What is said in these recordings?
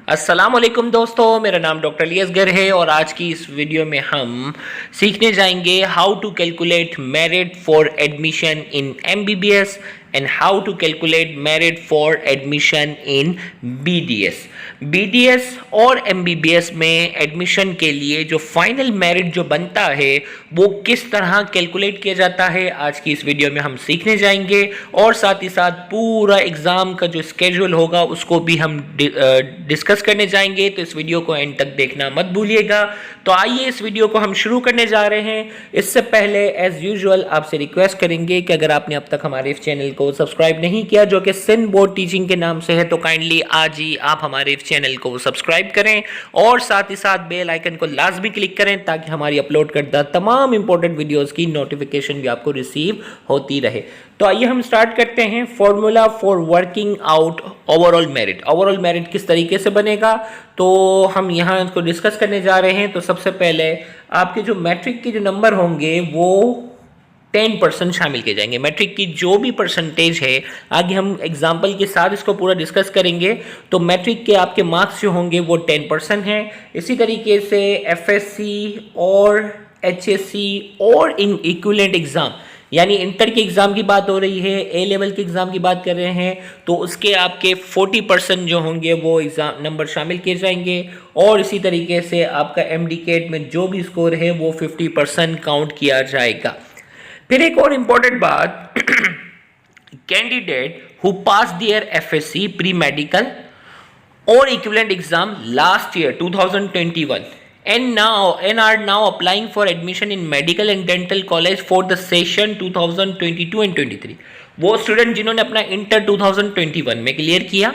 अस्सलाम वालेकुम दोस्तों, मेरा नाम डॉक्टर अली है और आज की इस वीडियो में हम सीखने जाएंगे how to calculate merit for admission in MBBS and how to calculate merit for admission in BDS. BDS और एमबीबीएस में एडमिशन के लिए जो फाइनल मेरिट जो बनता है वो किस तरह कैलकुलेट किया जाता है, आज की इस वीडियो में हम सीखने जाएंगे और साथ ही साथ पूरा एग्ज़ाम का जो स्केड्यूल होगा उसको भी हम डिस्कस करने जाएंगे। तो इस वीडियो को एंड तक देखना मत भूलिएगा। तो आइए इस वीडियो को हम शुरू करने जा रहे हैं। इससे पहले एज यूजुअल आपसे रिक्वेस्ट करेंगे कि अगर आपने अब तक हमारे इस चैनल को सब्सक्राइब नहीं किया जो कि सिंध बोर्ड टीचिंग के नाम से है, तो काइंडली आज ही आप हमारे इस चैनल को सब्सक्राइब करें और साथ ही साथ बेल आइकन को लाजमी क्लिक करें ताकि हमारी अपलोड करदा तमाम इंपॉर्टेंट वीडियोस की नोटिफिकेशन भी आपको रिसीव होती रहे। तो आइए हम स्टार्ट करते हैं। Formula for working out overall merit. Overall merit किस तरीके से बनेगा तो हम यहाँ इसको डिस्कस करने जा रहे हैं। तो सबसे पहले आपके जो मैट्रिक के जो नंबर होंगे वो 10% शामिल किए जाएंगे। मैट्रिक की जो भी परसेंटेज है, आगे हम एग्जाम्पल के साथ इसको पूरा डिस्कस करेंगे। तो मैट्रिक के आपके मार्क्स जो होंगे वो 10% हैं। इसी तरीके से एफएससी और एचएससी और इन इक्विवेलेंट एग्जाम यानी इंटर के एग्ज़ाम की बात हो रही है, ए लेवल के एग्ज़ाम की बात कर रहे हैं, तो उसके आपके 40% जो होंगे वो एग्ज़ाम नंबर शामिल किए जाएंगे। और इसी तरीके से आपका एमडीकेट में जो भी स्कोर है वो 50% काउंट किया जाएगा। फिर एक और इम्पॉर्टेंट बात, candidate who pass their FSC pre medical और equivalent exam last year 2021 and are now applying for admission in medical and dental college for the session 2022 and 23। वो स्टूडेंट जिन्होंने अपना इंटर 2021 में क्लियर किया,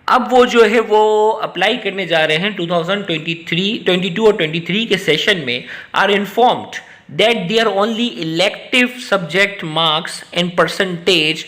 अब वो जो है वो अप्लाई करने जा रहे हैं 2023, 22 और 23 के सेशन में, are informed that their only elective subject marks and percentage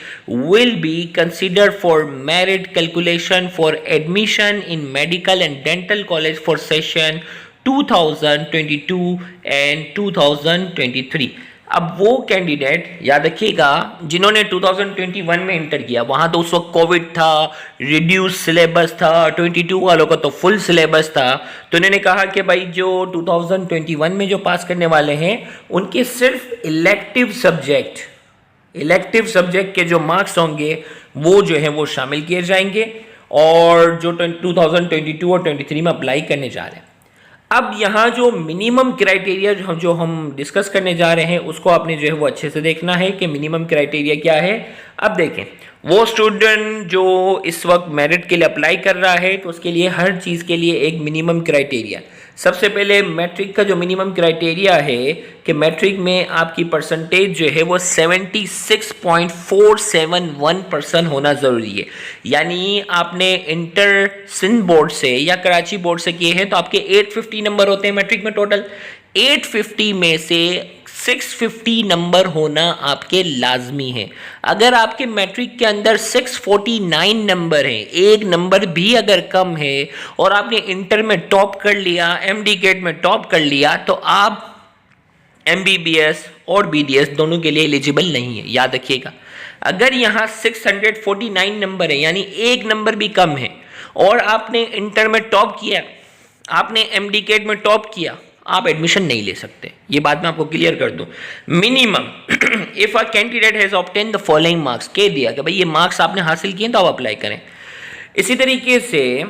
will be considered for merit calculation for admission in medical and dental college for session 2022 and 2023। अब वो कैंडिडेट याद रखिएगा जिन्होंने 2021 में इंटर किया, वहाँ तो उस वक्त कोविड था, रिड्यूस सिलेबस था, 22 वालों का तो फुल सिलेबस था। तो इन्होंने कहा कि भाई जो 2021 में जो पास करने वाले हैं उनके सिर्फ इलेक्टिव सब्जेक्ट के जो मार्क्स होंगे वो जो है वो शामिल किए जाएंगे और जो 2022 और 23 में अप्लाई करने जा रहे हैं। अब यहाँ जो मिनिमम क्राइटेरिया जो हम डिस्कस करने जा रहे हैं उसको आपने जो है वो अच्छे से देखना है कि मिनिमम क्राइटेरिया क्या है। अब देखें, वो स्टूडेंट जो इस वक्त मेरिट के लिए अप्लाई कर रहा है तो उसके लिए हर चीज़ के लिए एक मिनिमम क्राइटेरिया। सबसे पहले मैट्रिक का जो मिनिमम क्राइटेरिया है कि मैट्रिक में आपकी परसेंटेज जो है वो 76.471% होना ज़रूरी है। यानी आपने इंटर सिंध बोर्ड से या कराची बोर्ड से किए हैं तो आपके 850 नंबर होते हैं मैट्रिक में टोटल। 850 में से 650 नंबर होना आपके लाजमी है। अगर आपके मैट्रिक के अंदर 649 नंबर हैं, एक नंबर भी अगर कम है और आपने इंटर में टॉप कर लिया, एमडीकेट में टॉप कर लिया, तो आप एमबीबीएस और बीडीएस दोनों के लिए एलिजिबल नहीं है। याद रखिएगा, अगर यहाँ 649 नंबर है यानी एक नंबर भी कम है और आपने इंटर में टॉप किया, आपने एमडीकेट में टॉप किया, आप एडमिशन नहीं ले सकते। ये बात मैं आपको क्लियर कर दूं। Minimum if a candidate has obtain the following marks, कह दिया कि भाई ये मार्क्स आपने हासिल किए तो आप अप्लाई करें। इसी तरीके से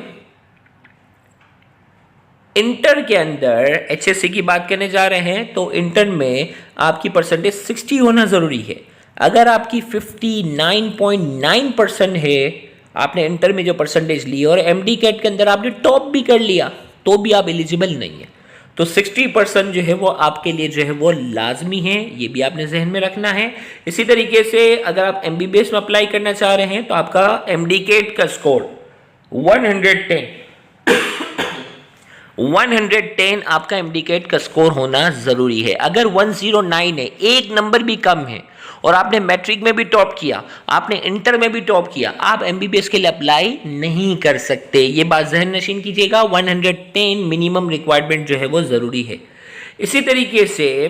इंटर के अंदर एचएससी की बात करने जा रहे हैं तो इंटर में आपकी परसेंटेज 60 होना ज़रूरी है। अगर आपकी 59.9% है, आपने इंटर में जो परसेंटेज ली और एमडीकेट के अंदर आपने टॉप भी कर लिया तो भी आप एलिजिबल नहीं है। तो 60% जो है वो आपके लिए जो है वो लाजमी है, ये भी आपने जहन में रखना है। इसी तरीके से अगर आप एमबीबीएस में अप्लाई करना चाह रहे हैं तो आपका एमडीकेट का स्कोर 110 आपका एमडीकेट का स्कोर होना ज़रूरी है। अगर 109 है, एक नंबर भी कम है और आपने मैट्रिक में भी टॉप किया, आपने इंटर में भी टॉप किया, आप एमबीबीएस के लिए अप्लाई नहीं कर सकते। ये बात जहन नशीन कीजिएगा, 110 मिनिमम रिक्वायरमेंट जो है वो ज़रूरी है। इसी तरीके से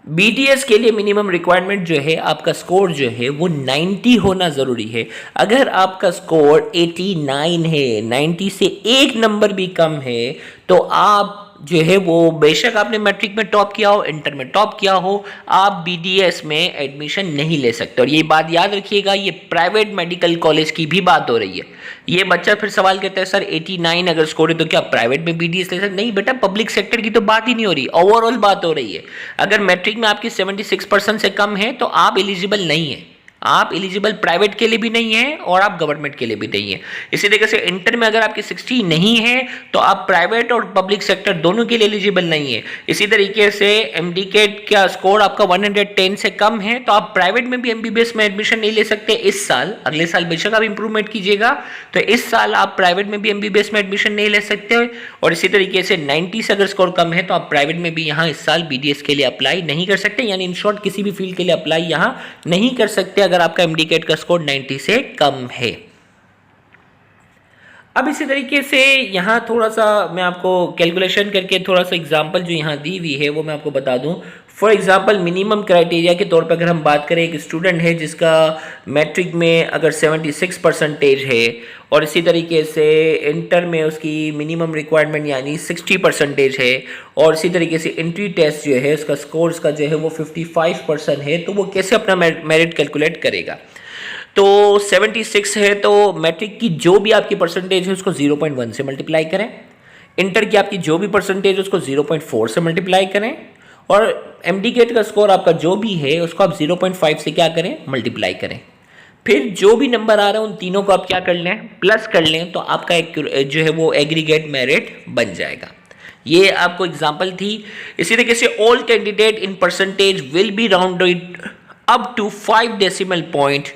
बीटीएस के लिए मिनिमम रिक्वायरमेंट जो है, आपका स्कोर जो है वो 90 होना ज़रूरी है। अगर आपका स्कोर 89 है, 90 से एक नंबर भी कम है, तो आप जो है वो, बेशक आपने मैट्रिक में टॉप किया हो, इंटर में टॉप किया हो, आप बीडीएस में एडमिशन नहीं ले सकते। और ये बात याद रखिएगा, ये प्राइवेट मेडिकल कॉलेज की भी बात हो रही है। ये बच्चा फिर सवाल करता है सर 89 अगर स्कोर है तो क्या प्राइवेट में बीडीएस ले सकते? नहीं बेटा, पब्लिक सेक्टर की तो बात ही नहीं हो रही, ओवरऑल बात हो रही है। अगर मैट्रिक में आपकी 76% से कम है तो आप एलिजिबल नहीं है। आप एलिजिबल प्राइवेट के लिए भी नहीं है और आप गवर्नमेंट के लिए भी नहीं है। इसी तरीके से इंटर में अगर आपकी 60 नहीं है तो आप प्राइवेट और पब्लिक सेक्टर दोनों के लिए एलिजिबल नहीं है। इसी तरीके से एमडीकेट का स्कोर आपका 110 से कम है तो आप प्राइवेट में भी एमबीबीएस में एडमिशन नहीं ले सकते इस साल। अगले साल बेशक आप इंप्रूवमेंट कीजिएगा, तो इस साल आप प्राइवेट में भी एमबीबीएस में एडमिशन नहीं ले सकते। और इसी तरीके से 90 से अगर स्कोर कम है तो आप प्राइवेट में भी यहाँ इस साल बीडीएस के लिए अप्लाई नहीं कर सकते, यानी इन शॉर्ट किसी भी फील्ड के लिए अप्लाई यहाँ नहीं कर सकते अगर आपका एमडीकेट का स्कोर 90 से कम है। अब इसी तरीके से यहाँ थोड़ा सा मैं आपको कैलकुलेशन करके थोड़ा सा एग्जांपल जो यहाँ दी हुई है वो मैं आपको बता दूँ। फॉर एग्जांपल मिनिमम क्राइटेरिया के तौर पर अगर हम बात करें, एक स्टूडेंट है जिसका मैट्रिक में अगर 76% है और इसी तरीके से इंटर में उसकी मिनिमम रिक्वायरमेंट यानी 60% है और इसी तरीके से एंट्री टेस्ट जो है उसका स्कोर्स का जो है वो 55% है, तो वो कैसे अपना मेरिट कैलकुलेट करेगा? तो 76 है तो मैट्रिक की जो भी आपकी परसेंटेज है उसको 0.1 से मल्टीप्लाई करें, इंटर की आपकी जो भी परसेंटेज है उसको 0.4 से मल्टीप्लाई करें और एमडीकेट का स्कोर आपका जो भी है उसको आप 0.5 से क्या करें, मल्टीप्लाई करें। फिर जो भी नंबर आ रहा है उन तीनों को आप क्या कर लें, प्लस कर लें, तो आपका एक जो है वो एग्रीगेट मेरिट बन जाएगा। ये आपको एग्जांपल थी। इसी तरीके से all candidate in percentage will be rounded up to 5 decimal point,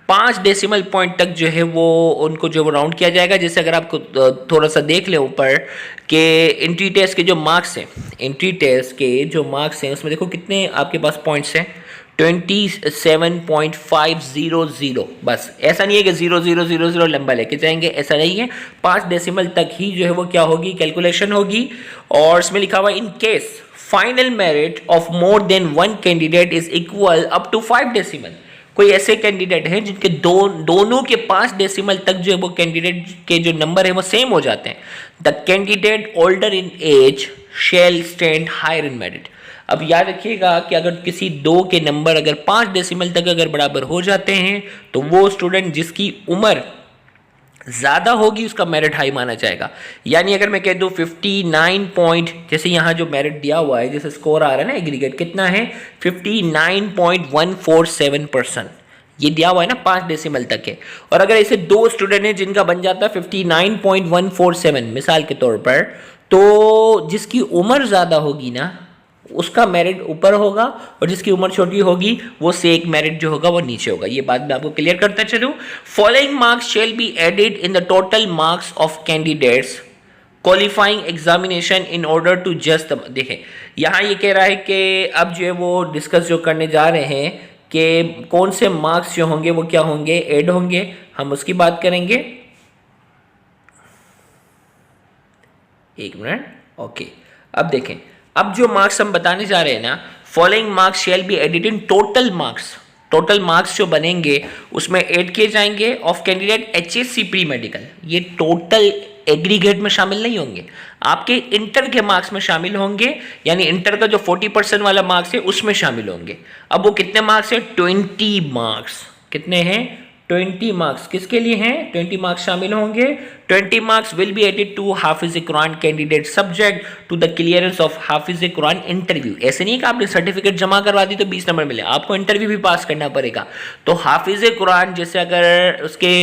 5 decimal point तक जो है वो उनको जो राउंड किया जाएगा। जैसे अगर आपको थोड़ा सा देख ले ऊपर के एंट्री टेस्ट के जो मार्क्स हैं, एंट्री टेस्ट के जो मार्क्स हैं उसमें देखो कितने आपके पास पॉइंट्स हैं, 27.500। बस ऐसा नहीं है कि 0000 लंबा लेके जाएंगे, ऐसा नहीं है। 5 डेसिमल तक ही जो है वो क्या होगी, कैलकुलेशन होगी। और इसमें लिखा हुआ in case final merit of more than 1 candidate is equal up to 5 decimal. कोई ऐसे कैंडिडेट हैं जिनके दोनों के 5 डेसिमल तक जो है वो कैंडिडेट के जो नंबर है वो सेम हो जाते हैं, the candidate older in age shall stand higher in merit. अब याद रखिएगा कि अगर किसी दो के नंबर अगर 5 डेसिमल तक अगर बराबर हो जाते हैं तो वो स्टूडेंट जिसकी उम्र ज़्यादा होगी उसका मेरिट हाई माना जाएगा। यानी अगर मैं कह दूँ 59 पॉइंट, जैसे यहाँ जो मेरिट दिया हुआ है, जैसे स्कोर आ रहा है ना एग्रीगेट कितना है 59.147%, ये दिया हुआ है ना 5 डेसिमल तक है। और अगर ऐसे दो स्टूडेंट हैं जिनका बन जाता है 59.147 मिसाल के तौर पर, तो जिसकी उम्र ज़्यादा होगी ना उसका मेरिट ऊपर होगा और जिसकी उम्र छोटी होगी वो से एक मेरिट जो होगा वो नीचे होगा। ये बात मैं आपको क्लियर करता चलूं। Following marks shall be added in the total marks of candidates qualifying examination in order to just, देखें यहाँ ये कह रहा है कि अब जो है वो डिस्कस जो करने जा रहे हैं कि कौन से मार्क्स जो होंगे वो क्या होंगे, ऐड होंगे, हम उसकी बात करेंगे। एक मिनट, ओके। अब देखें, अब जो मार्क्स हम बताने जा रहे हैं ना, following marks shall be added in total marks, total marks जो बनेंगे उसमें ऐड किए जाएंगे of candidate HSC pre medical. ये टोटल एग्रीगेट में शामिल नहीं होंगे, आपके इंटर के मार्क्स में शामिल होंगे, यानी इंटर का जो 40% वाला मार्क्स है उसमें शामिल होंगे। अब वो कितने मार्क्स है, 20 मार्क्स। कितने हैं, 20 मार्क्स किसके लिए हैं, 20 मार्क्स शामिल होंगे। 20 marks will be added to Hafiz Quran candidate subject to the clearance of Hafiz Quran interview. ऐसे नहीं कि आपने सर्टिफिकेट जमा करवा दी तो 20 नंबर मिले, आपको इंटरव्यू भी पास करना पड़ेगा। तो हाफिज कुरान जैसे अगर उसके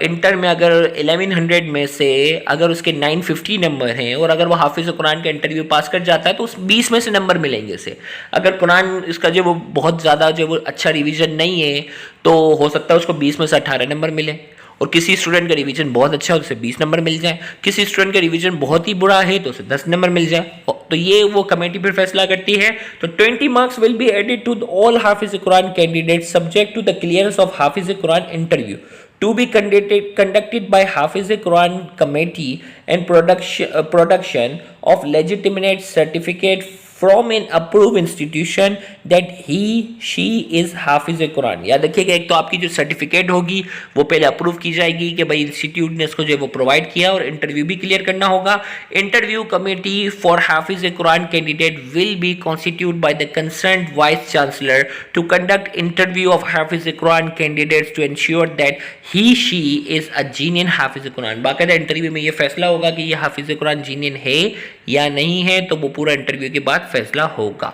इंटर में अगर 1100 में से अगर उसके 950 नंबर हैं और अगर वो हाफिज कुरान का इंटरव्यू पास कर जाता है तो उस 20 में से नंबर मिलेंगे उसे। अगर कुरान इसका जो वो बहुत ज़्यादा जो वो अच्छा रिविजन नहीं है तो हो सकता है उसको 20 में से 18 नंबर मिले, और किसी स्टूडेंट का रिवीजन बहुत अच्छा है तो उसे 20 नंबर मिल जाए, किसी स्टूडेंट का रिवीजन बहुत ही बुरा है तो उसे 10 नंबर मिल जाए। तो ये वो कमेटी फिर फैसला करती है। तो 20 marks will be added to all Hafiz Quran candidate subject to the clearance of Hafiz Quran interview to be conducted by Hafiz Quran committee and production of legitimate certificate from an approve institution that he she is हाफिज कुरान। याद रखिएगा, एक तो आपकी जो certificate होगी वो पहले अप्रूव की जाएगी कि भाई इंस्टीट्यूट ने इसको जो है वो प्रोवाइड किया, और इंटरव्यू भी क्लियर करना होगा। Interview committee for hafiz Quran candidate will be constitute by the concern vice chancellor to conduct interview of Hafiz Quran candidates to ensure that he she is a genuine hafiz Quran. बाकायदा interview में ये फैसला होगा कि ये हाफिज कुरान जीनियन है या नहीं है, तो वो पूरा इंटरव्यू के बाद फैसला होगा।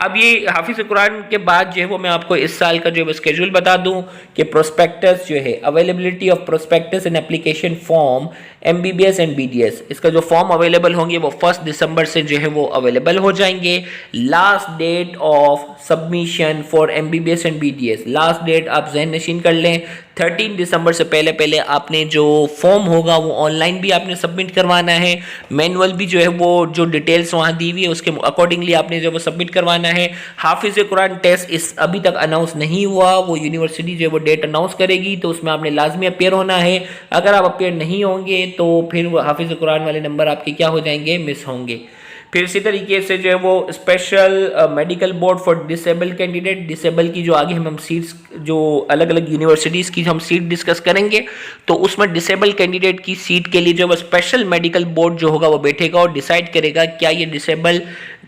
अब ये हाफिज कुरान के बाद जो है वो मैं आपको इस साल का जो है स्केड्यूल बता दूं कि प्रोस्पेक्टस जो है, availability of prospectus and application form MBBS and BDS, इसका जो फॉर्म अवेलेबल होंगे वो 1 दिसंबर से जो है वो अवेलेबल हो जाएंगे। Last date of submission for MBBS and BDS, last date आप जहन नशीन कर लें 13 दिसंबर से पहले पहले आपने जो फॉर्म होगा वो ऑनलाइन भी आपने सबमिट करवाना है। मैनुअल भी जो है वो जो डिटेल्स वहाँ दी हुई है उसके अकॉर्डिंगली आपने जो वो सबमिट करवाना है। हाफिज कुरान टेस्ट इस अभी तक अनाउंस नहीं हुआ, वो यूनिवर्सिटी जो है वो डेट अनाउंस करेगी, तो उसमें आपने लाजमी अपेयर होना है। अगर आप अपेयर नहीं होंगे तो फिर वो हाफिज कुरान वाले नंबर आपके क्या हो जाएंगे, मिस होंगे। फिर इसी तरीके से जो है वो special medical board for disable candidate, disable की जो आगे हम सीट्स जो अलग अलग यूनिवर्सिटीज़ की हम सीट डिस्कस करेंगे, तो उसमें डिसेबल कैंडिडेट की सीट के लिए जो वो स्पेशल मेडिकल बोर्ड जो होगा वो बैठेगा और डिसाइड करेगा क्या ये डिसेबल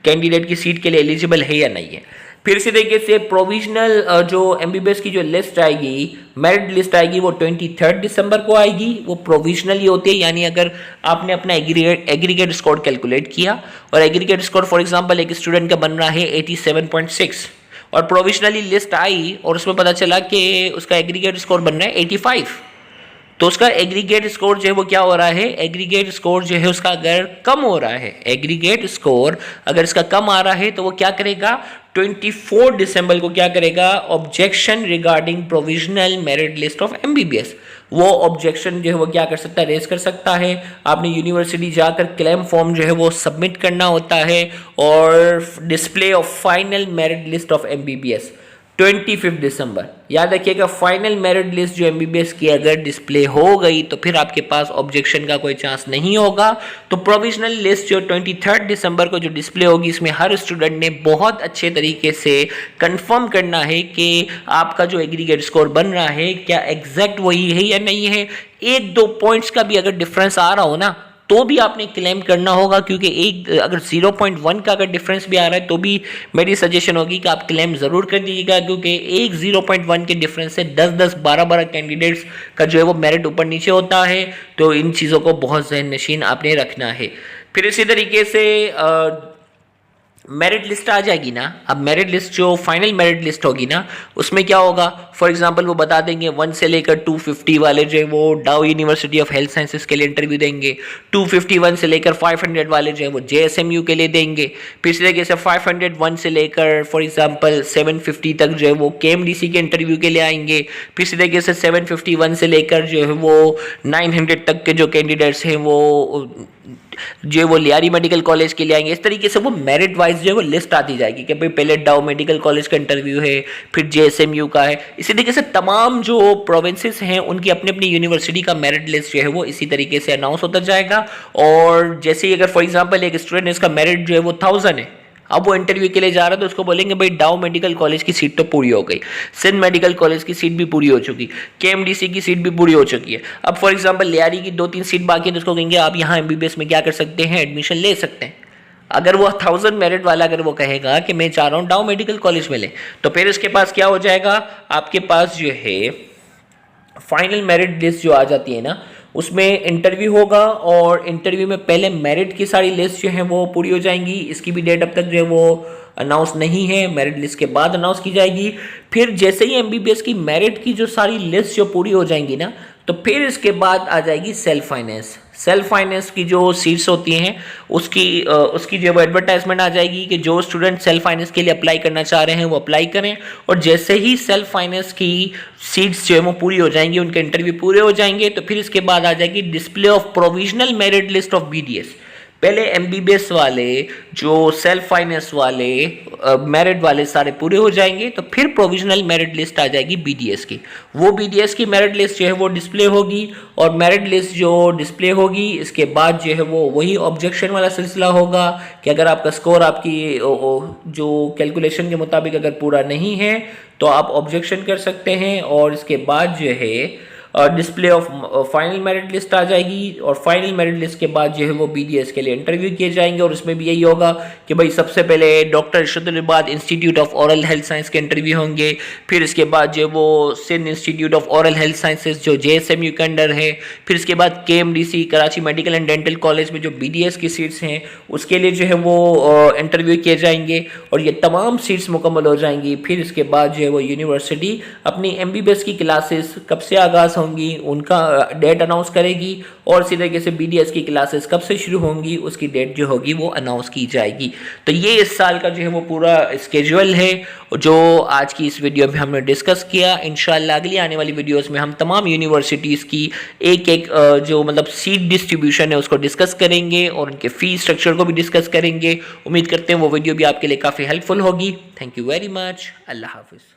कैंडिडेट की सीट के लिए एलिजिबल है या नहीं है। फिर इसी तरीके से प्रोविजनल जो एमबीबीएस की जो लिस्ट आएगी, मेरिट लिस्ट आएगी, वो 23 दिसंबर को आएगी। वो प्रोविजनली होती है, यानी अगर आपने अपना एग्रीगेट स्कोर कैलकुलेट किया और एग्रीगेट स्कोर फॉर एग्जांपल एक स्टूडेंट का बन रहा है 87.6 और प्रोविजनली लिस्ट आई और उसमें पता चला कि उसका एग्रीगेट स्कोर बन रहा है 85, तो उसका एग्रीगेट स्कोर जो है वो क्या हो रहा है, एग्रीगेट स्कोर जो है उसका अगर कम हो रहा है, एग्रीगेट स्कोर अगर इसका कम आ रहा है तो वो क्या करेगा, 24 दिसंबर को क्या करेगा, objection regarding provisional merit list of MBBS, वो ऑब्जेक्शन जो है वो क्या कर सकता है, रेज कर सकता है। आपने यूनिवर्सिटी जाकर क्लेम फॉर्म जो है वो सबमिट करना होता है और display of final merit list of MBBS 25 दिसंबर। याद रखिएगा, फाइनल मेरिट लिस्ट जो एमबीबीएस की अगर डिस्प्ले हो गई तो फिर आपके पास ऑब्जेक्शन का कोई चांस नहीं होगा। तो प्रोविजनल लिस्ट जो 23 दिसंबर को जो डिस्प्ले होगी, इसमें हर स्टूडेंट ने बहुत अच्छे तरीके से कंफर्म करना है कि आपका जो एग्रीगेट स्कोर बन रहा है क्या एग्जैक्ट वही है या नहीं है। 1-2 पॉइंट्स का भी अगर डिफरेंस आ रहा हो ना तो भी आपने क्लेम करना होगा, क्योंकि एक अगर 0.1 का अगर डिफरेंस भी आ रहा है तो भी मेरी सजेशन होगी कि आप क्लेम ज़रूर कर दीजिएगा, क्योंकि एक 0.1 के डिफरेंस से 10-10, 12-12 कैंडिडेट्स का जो है वो मेरिट ऊपर नीचे होता है। तो इन चीज़ों को बहुत ज़हन नशीन आपने रखना है। फिर इसी तरीके से मेरिट लिस्ट आ जाएगी ना। अब मेरिट लिस्ट जो फाइनल मेरिट लिस्ट होगी ना, उसमें क्या होगा, फॉर एग्जांपल वो बता देंगे 1 से लेकर 250 वाले जो है वो डाउ यूनिवर्सिटी ऑफ हेल्थ साइंसेज के लिए इंटरव्यू देंगे, 251 से लेकर 500 वाले जो है वो जेएसएमयू के लिए देंगे, फिर इस तरीके से 501 से लेकर फॉर एग्जांपल 750 तक जो है वो केएमडीसी के इंटरव्यू के लिए आएंगे, फिर इस तरीके से 751 से लेकर जो है वो 900 तक के जो कैंडिडेट्स हैं वो जो है वो लियारी मेडिकल कॉलेज के लिए आएंगे। इस तरीके से वो मेरिट वाइज जो है वो लिस्ट आती जाएगी कि भाई पहले डाउ मेडिकल कॉलेज का इंटरव्यू है, फिर जेएसएमयू का है। इसी तरीके से तमाम जो प्रोविंसेस हैं उनकी अपनी अपनी यूनिवर्सिटी का मेरिट लिस्ट जो है वो इसी तरीके से अनाउंस होता जाएगा। और जैसे अगर फॉर एग्जाम्पल एक स्टूडेंट इसका मेरिट जो है वो 1000 है, अब वो इंटरव्यू के लिए जा रहा है तो उसको बोलेंगे भाई डाउ मेडिकल कॉलेज की सीट तो पूरी हो गई, सिंध मेडिकल कॉलेज की सीट भी पूरी हो चुकी, केएमडीसी की सीट भी पूरी हो चुकी है, अब फॉर एग्जांपल लियारी की 2-3 सीट बाकी है तो उसको कहेंगे आप यहाँ एमबीबीएस में क्या कर सकते हैं, एडमिशन ले सकते हैं। अगर वो 1000 मेरिट वाला अगर वो कहेगा कि मैं चाह रहा हूँ डाउ मेडिकल कॉलेज में ले, तो फिर इसके पास क्या हो जाएगा, आपके पास जो है फाइनल मेरिट लिस्ट जो आ जाती है ना, उसमें इंटरव्यू होगा और इंटरव्यू में पहले मेरिट की सारी लिस्ट जो है वो पूरी हो जाएंगी। इसकी भी डेट अब तक जो है वो अनाउंस नहीं है, मेरिट लिस्ट के बाद अनाउंस की जाएगी। फिर जैसे ही एमबीबीएस की मेरिट की जो सारी लिस्ट जो पूरी हो जाएंगी ना, तो फिर इसके बाद आ जाएगी सेल्फ फाइनेंस। सेल्फ फाइनेंस की जो सीट्स होती हैं उसकी जो एडवर्टाइजमेंट आ जाएगी कि जो स्टूडेंट सेल्फ फाइनेंस के लिए अप्लाई करना चाह रहे हैं वो अप्लाई करें। और जैसे ही सेल्फ फाइनेंस की सीट्स जो है वो पूरी हो जाएंगी, उनके इंटरव्यू पूरे हो जाएंगे, तो फिर इसके बाद आ जाएगी display of provisional merit list of BDS. पहले एमबीबीएस वाले जो सेल्फ फाइनेंस वाले मेरिट वाले सारे पूरे हो जाएंगे तो फिर प्रोविजनल मेरिट लिस्ट आ जाएगी बीडीएस की। वो बीडीएस की मेरिट लिस्ट जो है वो डिस्प्ले होगी और मेरिट लिस्ट जो डिस्प्ले होगी इसके बाद जो है वो वही ऑब्जेक्शन वाला सिलसिला होगा कि अगर आपका स्कोर आपकी जो कैलकुलेशन के मुताबिक अगर पूरा नहीं है तो आप ऑब्जेक्शन कर सकते हैं और इसके बाद जो है display of final merit list आ जाएगी और फाइनल मेरिट लिस्ट के बाद जो है वो बीडीएस के लिए इंटरव्यू किए जाएंगे और उसमें भी यही होगा कि भाई सबसे पहले doctor Irshadul institute of oral health science के इंटरव्यू होंगे, फिर इसके बाद जो वो Sindh institute of oral health sciences जो जेएसएमयू के अंडर है, फिर इसके बाद KMDC Karachi medical and dental college में जो बीडीएस की सीट्स हैं उसके लिए जो है वो इंटरव्यू किए जाएंगे और ये तमाम सीट्स मुकम्मल हो जाएंगी। फिर इसके बाद जो है वो यूनिवर्सिटी अपनी एमबीबीएस की क्लासेस कब से आगाज़ होंगी उनका डेट अनाउंस करेगी और इसी तरीके से बीडीएस की क्लासेस कब से शुरू होंगी उसकी डेट जो होगी वो अनाउंस की जाएगी। तो ये इस साल का जो है वो पूरा स्केड्यूल है जो आज की इस वीडियो में हमने डिस्कस किया। इंशाल्लाह अगली आने वाली वीडियोस में हम तमाम यूनिवर्सिटीज़ की एक एक जो मतलब सीट डिस्ट्रीब्यूशन है उसको डिस्कस करेंगे और उनके फीस स्ट्रक्चर को भी डिस्कस करेंगे। उम्मीद करते हैं वो वीडियो भी आपके लिए काफ़ी हेल्पफुल होगी। Thank you very much. अल्लाह हाफिज़।